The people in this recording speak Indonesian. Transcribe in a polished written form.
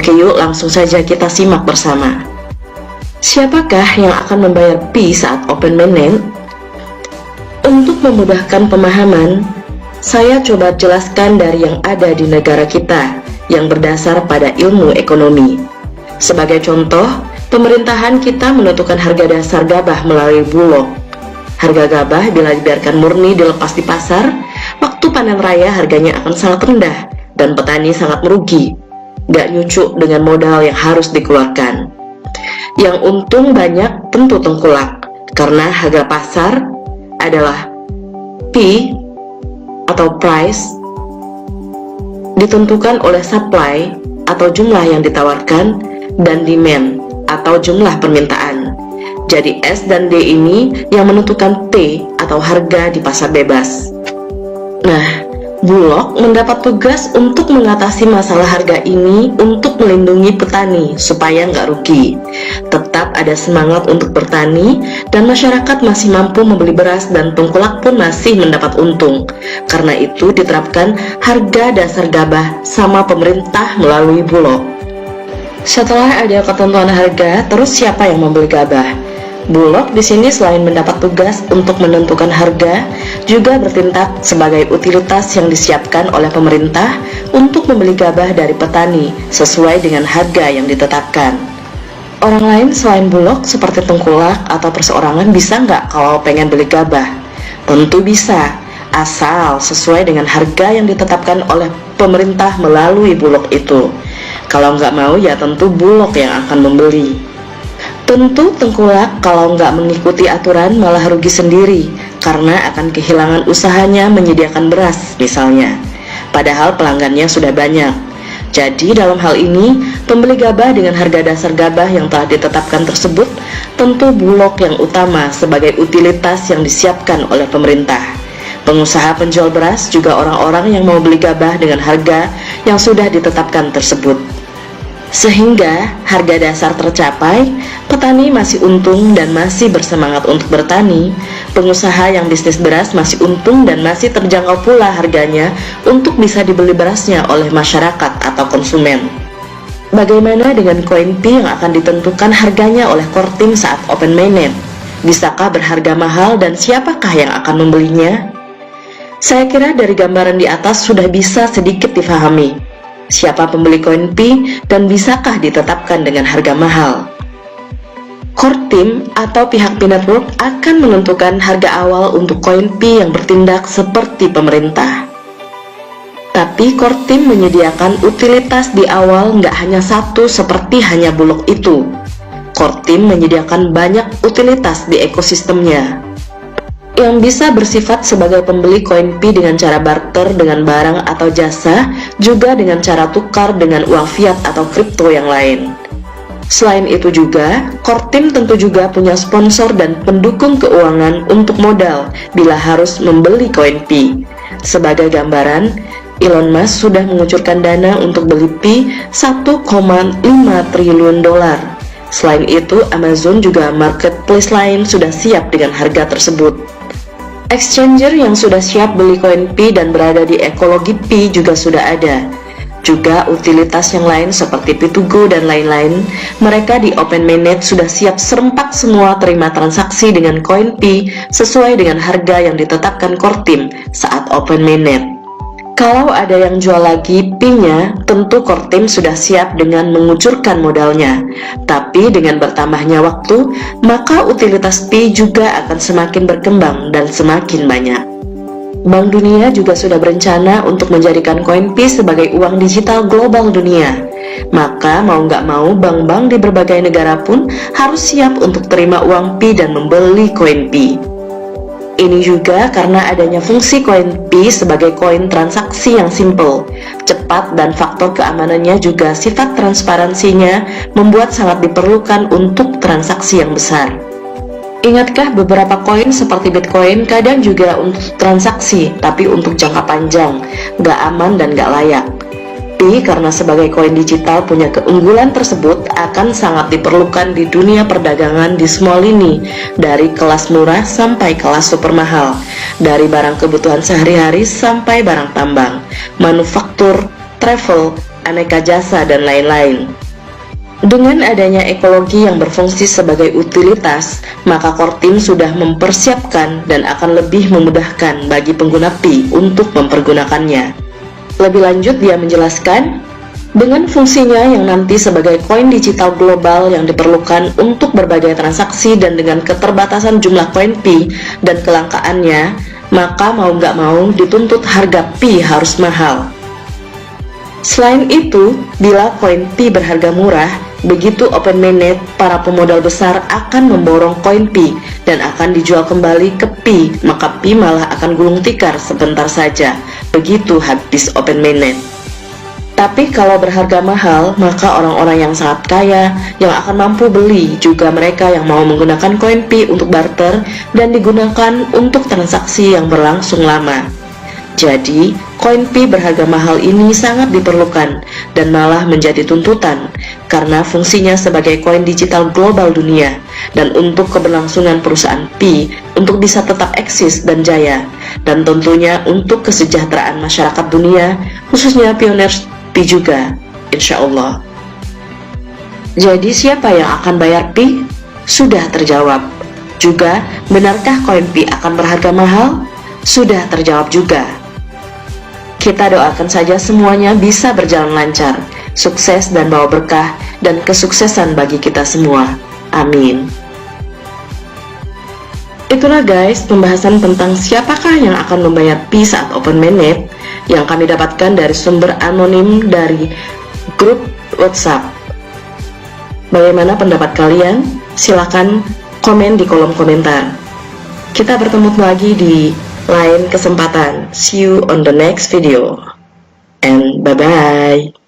Oke yuk, langsung saja kita simak bersama. Siapakah yang akan membayar Pi saat open mainnet? Untuk memudahkan pemahaman, saya coba jelaskan dari yang ada di negara kita yang berdasar pada ilmu ekonomi. Sebagai contoh, pemerintahan kita menentukan harga dasar gabah melalui bulog. Harga gabah bila dibiarkan murni dilepas di pasar, waktu panen raya harganya akan sangat rendah dan petani sangat merugi. Gak nyucuk dengan modal yang harus dikeluarkan. Yang untung banyak tentu tengkulak, karena harga pasar adalah P atau price ditentukan oleh supply atau jumlah yang ditawarkan dan demand atau jumlah permintaan. Jadi S dan D ini yang menentukan P atau harga di pasar bebas. Nah, Bulog mendapat tugas untuk mengatasi masalah harga ini untuk melindungi petani supaya nggak rugi. Tetap ada semangat untuk bertani dan masyarakat masih mampu membeli beras dan tengkulak pun masih mendapat untung. Karena itu diterapkan harga dasar gabah sama pemerintah melalui Bulog. Setelah ada ketentuan harga, terus siapa yang membeli gabah? Bulog di sini selain mendapat tugas untuk menentukan harga, juga bertindak sebagai utilitas yang disiapkan oleh pemerintah untuk membeli gabah dari petani sesuai dengan harga yang ditetapkan. Orang lain selain Bulog seperti tengkulak atau perseorangan bisa nggak kalau pengen beli gabah? Tentu bisa, asal sesuai dengan harga yang ditetapkan oleh pemerintah melalui Bulog itu. Kalau nggak mau ya tentu Bulog yang akan membeli. Tentu tengkulak kalau nggak mengikuti aturan malah rugi sendiri karena akan kehilangan usahanya menyediakan beras misalnya. Padahal pelanggannya sudah banyak. Jadi dalam hal ini, pembeli gabah dengan harga dasar gabah yang telah ditetapkan tersebut tentu Bulog yang utama sebagai utilitas yang disiapkan oleh pemerintah. Pengusaha penjual beras juga orang-orang yang mau beli gabah dengan harga yang sudah ditetapkan tersebut. Sehingga harga dasar tercapai, petani masih untung dan masih bersemangat untuk bertani, pengusaha yang bisnis beras masih untung dan masih terjangkau pula harganya untuk bisa dibeli berasnya oleh masyarakat atau konsumen. Bagaimana dengan koin Pi yang akan ditentukan harganya oleh Kortim saat open mainnet? Bisakah berharga mahal dan siapakah yang akan membelinya? Saya kira dari gambaran di atas sudah bisa sedikit difahami siapa pembeli koin Pi dan bisakah ditetapkan dengan harga mahal. Kortim atau pihak Pi Network akan menentukan harga awal untuk koin Pi yang bertindak seperti pemerintah. Tapi Kortim menyediakan utilitas di awal nggak hanya satu seperti hanya Bulog itu. Kortim menyediakan banyak utilitas di ekosistemnya yang bisa bersifat sebagai pembeli koin Pi dengan cara barter dengan barang atau jasa, juga dengan cara tukar dengan uang fiat atau kripto yang lain. Selain itu juga, Kortim tentu juga punya sponsor dan pendukung keuangan untuk modal bila harus membeli koin Pi. Sebagai gambaran, Elon Musk sudah mengucurkan dana untuk beli Pi 1,5 triliun dolar. Selain itu, Amazon juga marketplace lain sudah siap dengan harga tersebut. Exchanger yang sudah siap beli koin Pi dan berada di ekologi Pi juga sudah ada. Juga utilitas yang lain seperti Pi2Go dan lain-lain, mereka di open mainnet sudah siap serempak semua terima transaksi dengan koin Pi sesuai dengan harga yang ditetapkan Kortim saat open mainnet. Kalau ada yang jual lagi Pi-nya, tentu Kortim sudah siap dengan mengucurkan modalnya. Tapi dengan bertambahnya waktu, maka utilitas Pi juga akan semakin berkembang dan semakin banyak. Bank Dunia juga sudah berencana untuk menjadikan koin Pi sebagai uang digital global dunia. Maka mau nggak mau, bank-bank di berbagai negara pun harus siap untuk terima uang Pi dan membeli koin Pi. Ini juga karena adanya fungsi koin Pi sebagai koin transaksi yang simple, cepat, dan faktor keamanannya juga sifat transparansinya membuat sangat diperlukan untuk transaksi yang besar. Ingatkah beberapa koin seperti Bitcoin kadang juga untuk transaksi, tapi untuk jangka panjang, nggak aman dan nggak layak. Pi karena sebagai koin digital punya keunggulan tersebut akan sangat diperlukan di dunia perdagangan di semua lini, dari kelas murah sampai kelas super mahal, dari barang kebutuhan sehari-hari sampai barang tambang, manufaktur, travel, aneka jasa, dan lain-lain. Dengan adanya ekologi yang berfungsi sebagai utilitas, maka Core Team sudah mempersiapkan dan akan lebih memudahkan bagi pengguna Pi untuk mempergunakannya. Lebih lanjut, dia menjelaskan, dengan fungsinya yang nanti sebagai koin digital global yang diperlukan untuk berbagai transaksi dan dengan keterbatasan jumlah koin Pi dan kelangkaannya, maka mau nggak mau dituntut harga Pi harus mahal. Selain itu, bila koin Pi berharga murah, begitu open mainnet, para pemodal besar akan memborong koin Pi dan akan dijual kembali ke Pi, maka Pi malah akan gulung tikar sebentar saja, begitu habis open mainnet. Tapi kalau berharga mahal, maka orang-orang yang sangat kaya yang akan mampu beli, juga mereka yang mau menggunakan koin Pi untuk barter dan digunakan untuk transaksi yang berlangsung lama. Jadi, koin Pi berharga mahal ini sangat diperlukan dan malah menjadi tuntutan karena fungsinya sebagai koin digital global dunia dan untuk keberlangsungan perusahaan Pi untuk bisa tetap eksis dan jaya, dan tentunya untuk kesejahteraan masyarakat dunia, khususnya pioneers Pi juga, insya Allah. Jadi siapa yang akan bayar Pi? Sudah terjawab. Juga, benarkah koin Pi akan berharga mahal? Sudah terjawab juga. Kita doakan saja semuanya bisa berjalan lancar, sukses dan bawa berkah dan kesuksesan bagi kita semua. Amin. Itulah guys pembahasan tentang siapakah yang akan membayar Pi saat open mainnet yang kami dapatkan dari sumber anonim dari grup WhatsApp. Bagaimana pendapat kalian? Silahkan komen di kolom komentar. Kita bertemu lagi di lain kesempatan. See you on the next video. And bye-bye.